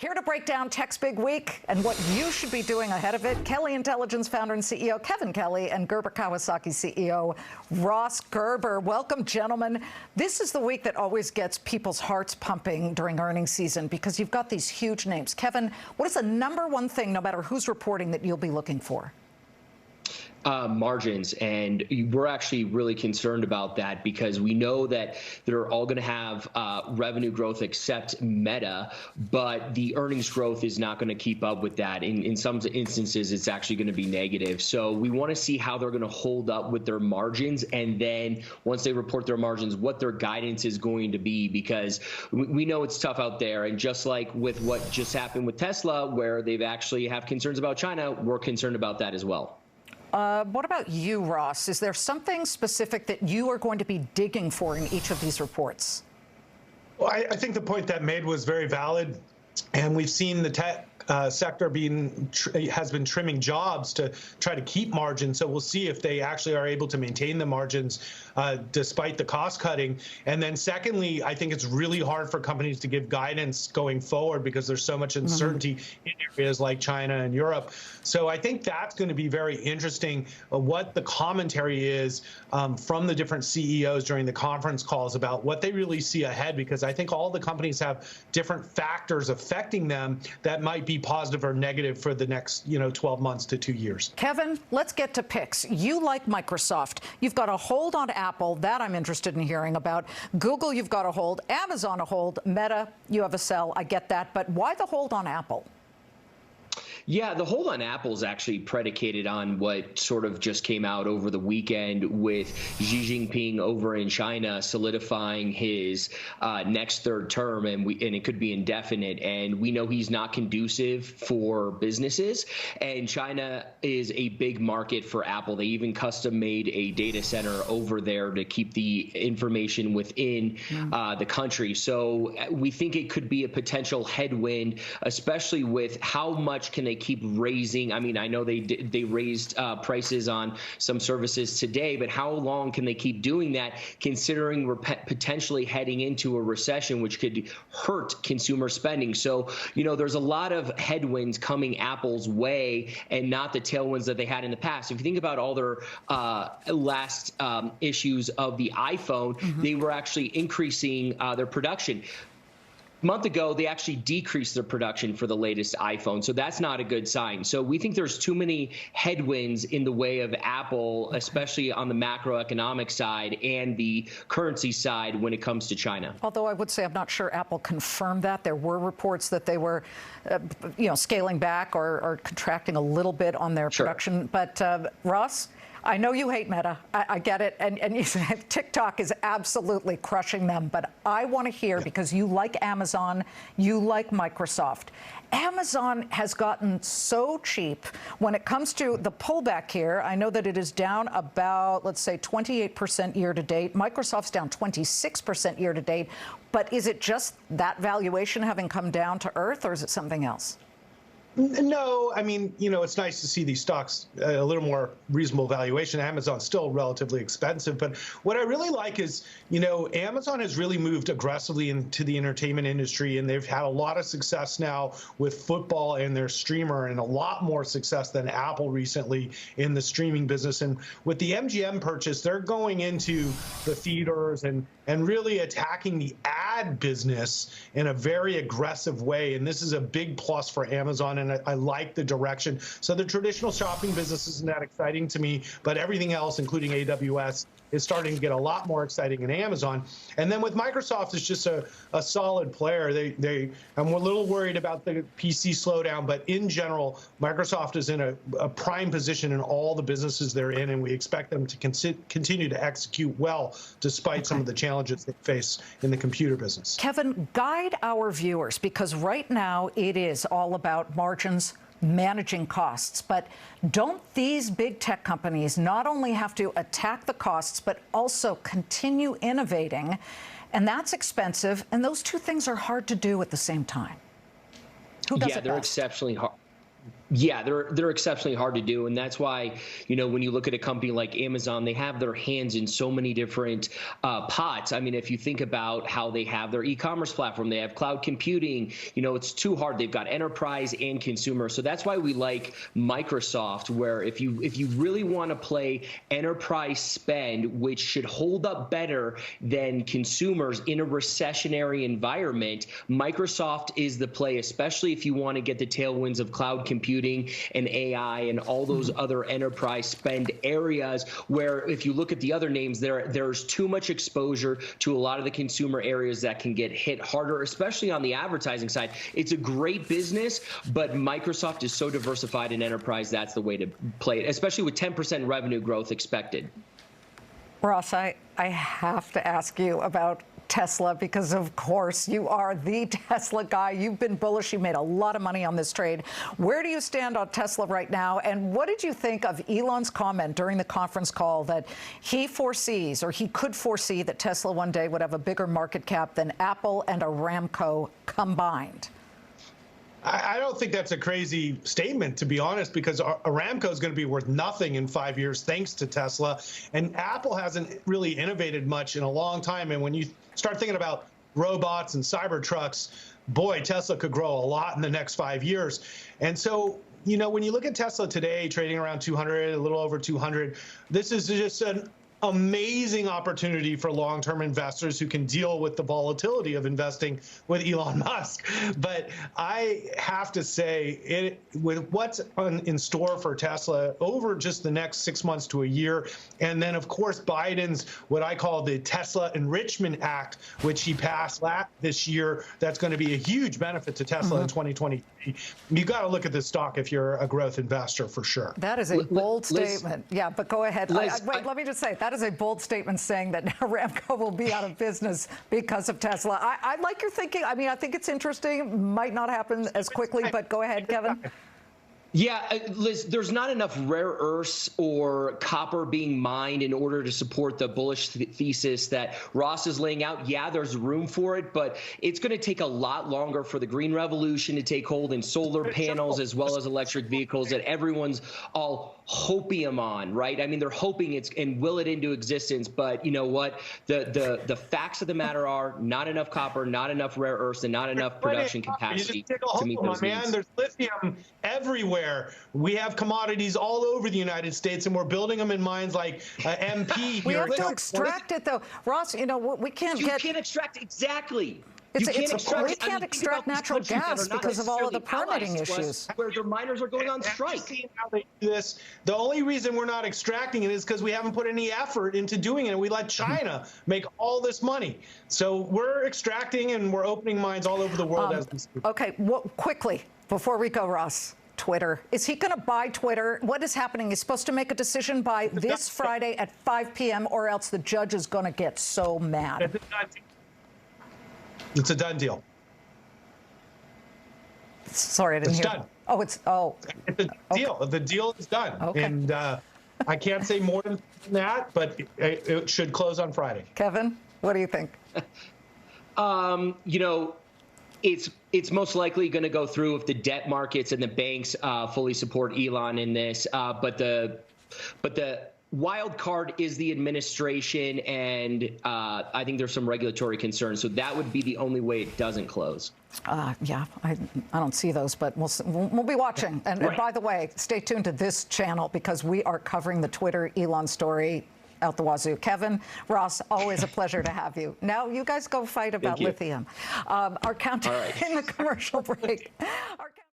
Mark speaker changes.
Speaker 1: Here to break down tech's big week and what you should be doing ahead of it, Kelly Intelligence founder and CEO Kevin Kelly and Gerber Kawasaki CEO Ross Gerber. Welcome, gentlemen. This is the week that always gets people's hearts pumping during earnings season because you've got these huge names. Kevin, what is the number one thing, no matter who's reporting, that you'll be looking for?
Speaker 2: Margins, and we're actually really concerned about that because we know that they're all going to have revenue growth except Meta, but the earnings growth is not going to keep up with that. In some instances, it's actually going to be negative. So we want to see how they're going to hold up with their margins, and then once they report their margins, what their guidance is going to be, because we know it's tough out there. And just like with what just happened with Tesla, where they've actually have concerns about China, we're concerned about that as well.
Speaker 1: What about you, Ross? Is there something specific that you are going to be digging for in each of these reports?
Speaker 3: Well, I think the point that made was very valid, and we've seen the tech sector has been trimming jobs to try to keep margins. So we'll see if they actually are able to maintain the margins despite the cost cutting. And then secondly, I think it's really hard for companies to give guidance going forward because there's so much uncertainty in areas like China and Europe. So I think that's going to be very interesting, what the commentary is from the different CEOs during the conference calls about what they really see ahead, because I think all the companies have different factors affecting them that might be positive or negative for the next 12 months to 2 years.
Speaker 1: Kevin, let's get to picks. You like Microsoft. You've got a hold on Apple. That I'm interested in hearing about. Google, you've got a hold. Amazon, a hold. Meta, you have a sell. I get that. But why the hold on Apple?
Speaker 2: Yeah, the hold on Apple is actually predicated on what sort of just came out over the weekend with Xi Jinping over in China solidifying his next third term, and it could be indefinite. And we know he's not conducive for businesses. And China is a big market for Apple. They even custom made a data center over there to keep the information within the country. So we think it could be a potential headwind, especially with how much can they keep raising. I mean, I know they raised prices on some services today, but how long can they keep doing that, considering we're potentially heading into a recession, which could hurt consumer spending? So, there's a lot of headwinds coming Apple's way and not the tailwinds that they had in the past. If you think about all their last issues of the iPhone, they were actually increasing their production. Month ago, they actually decreased their production for the latest iPhone. So that's not a good sign. So we think there's too many headwinds in the way of Apple, especially on the macroeconomic side and the currency side when it comes to China.
Speaker 1: Although I would say I'm not sure Apple confirmed that. There were reports that they were, scaling back or contracting a little bit on their production. But Ross, I know you hate Meta. I get it. And you said TikTok is absolutely crushing them. But I want to hear, because you like Amazon, you like Microsoft. Amazon has gotten so cheap when it comes to the pullback here. I know that it is down about, let's say, 28% year to date. Microsoft's down 26% year to date. But is it just that valuation having come down to earth, or is it something else?
Speaker 3: No, I mean, it's nice to see these stocks a little more reasonable valuation. Amazon's still relatively expensive, but what I really like is, Amazon has really moved aggressively into the entertainment industry, and they've had a lot of success now with football and their streamer, and a lot more success than Apple recently in the streaming business. And with the MGM purchase, they're going into the theaters and really attacking the ad business in a very aggressive way. And this is a big plus for Amazon, and I like the direction. So the traditional shopping business isn't that exciting to me, but everything else, including AWS, is starting to get a lot more exciting in Amazon. And then with Microsoft, it's just a solid player. I'm a little worried about the PC slowdown, but in general, Microsoft is in a prime position in all the businesses they're in, and we expect them to continue to execute well despite some of the challenges they face in the computer business.
Speaker 1: Kevin, guide our viewers, because right now it is all about margins, managing costs. But don't these big tech companies not only have to attack the costs, but also continue innovating? And that's expensive. And those two things are hard to do at the same time. Who does it best?
Speaker 2: They're exceptionally hard. Yeah, they're exceptionally hard to do, and that's why, when you look at a company like Amazon, they have their hands in so many different pots. I mean, if you think about how they have their e-commerce platform, they have cloud computing. It's too hard. They've got enterprise and consumer, so that's why we like Microsoft. Where if you really want to play enterprise spend, which should hold up better than consumers in a recessionary environment, Microsoft is the play, especially if you want to get the tailwinds of cloud computing and AI and all those other enterprise spend areas, where if you look at the other names, there's too much exposure to a lot of the consumer areas that can get hit harder, especially on the advertising side. It's a great business, but Microsoft is so diversified in enterprise, that's the way to play it, especially with 10% revenue growth expected.
Speaker 1: Ross, I have to ask you about Tesla, because of course you are the Tesla guy. You've been bullish. You made a lot of money on this trade. Where do you stand on Tesla right now? And what did you think of Elon's comment during the conference call that he foresees, or he could foresee, that Tesla one day would have a bigger market cap than Apple and Aramco combined?
Speaker 3: I don't think that's a crazy statement, to be honest, because Aramco is going to be worth nothing in 5 years thanks to Tesla. And Apple hasn't really innovated much in a long time. And when you start thinking about robots and Cybertrucks, boy, Tesla could grow a lot in the next 5 years. And so, when you look at Tesla today, trading around 200, a little over 200, this is just an amazing opportunity for long-term investors who can deal with the volatility of investing with Elon Musk. But I have to say, with what's in store for Tesla over just the next 6 months to a year, and then of course Biden's what I call the Tesla Enrichment Act, which he passed this year, that's going to be a huge benefit to Tesla in 2023. You got to look at this stock if you're a growth investor, for sure.
Speaker 1: That is a bold statement. Yeah, but go ahead. Wait, let me just say, that is a bold statement, saying that Aramco will be out of business because of Tesla. I like your thinking. I mean, I think it's interesting. Might not happen as quickly, but go ahead, Kevin.
Speaker 2: Yeah, Liz, there's not enough rare earths or copper being mined in order to support the bullish thesis that Ross is laying out. Yeah, there's room for it, but it's going to take a lot longer for the green revolution to take hold in solar panels as well as electric vehicles that everyone's all hopium on, right? I mean, they're hoping it's and will it into existence, but you know what? The facts of the matter are not enough copper, not enough rare earths, and not enough production capacity to meet those needs.
Speaker 3: There's lithium everywhere. We have commodities all over the United States, and we're building them in mines like MP.
Speaker 1: We have to extract it, though. Ross, we can't
Speaker 2: You can't extract, exactly.
Speaker 1: We can't extract natural gas because of all of the permitting issues.
Speaker 2: Where their miners are going on strike.
Speaker 3: How they do this. The only reason we're not extracting it is because we haven't put any effort into doing it. We let China make all this money. So we're extracting and we're opening mines all over the world as we speak.
Speaker 1: Okay, quickly, before we go, Ross. Twitter. Is he going to buy Twitter? What is happening? He's supposed to make a decision by this Friday at 5 p.m. or else the judge is going to get so mad.
Speaker 3: It's a done deal.
Speaker 1: Sorry, I didn't hear.
Speaker 3: It's done.
Speaker 1: It's a
Speaker 3: deal. Okay. The deal is done. Okay. And I can't say more than that, but it should close on Friday.
Speaker 1: Kevin, what do you think?
Speaker 2: It's most likely going to go through if the debt markets and the banks fully support Elon in this. But the wild card is the administration, and I think there's some regulatory concerns. So that would be the only way it doesn't close.
Speaker 1: Yeah, I don't see those, but we'll be watching. And by the way, stay tuned to this channel because we are covering the Twitter Elon story out the wazoo. Kevin, Ross, always a pleasure to have you. Now you guys go fight about lithium. Our countdown in the commercial break.